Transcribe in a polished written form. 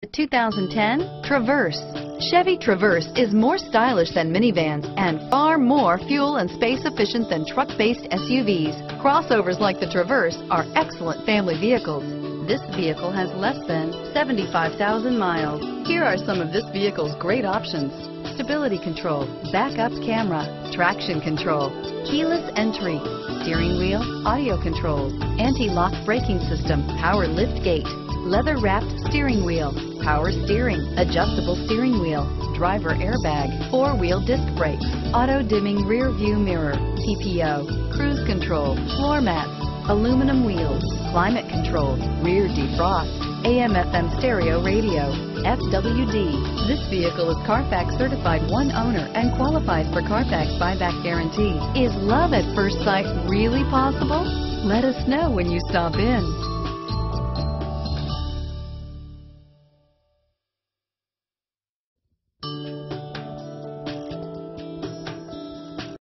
The 2010 Traverse. Chevy Traverse is more stylish than minivans and far more fuel and space efficient than truck-based SUVs. Crossovers like the Traverse are excellent family vehicles. This vehicle has less than 75,000 miles. Here are some of this vehicle's great options: stability control, backup camera, traction control, keyless entry, steering wheel audio controls, anti-lock braking system, power lift gate, leather-wrapped steering wheel, power steering, adjustable steering wheel, driver airbag, four-wheel disc brakes, auto-dimming rear view mirror, PPO, cruise control, floor mats, aluminum wheels, climate control, rear defrost, AM/FM stereo radio, FWD. This vehicle is Carfax certified one owner and qualifies for Carfax buyback guarantee. Is love at first sight really possible? Let us know when you stop in.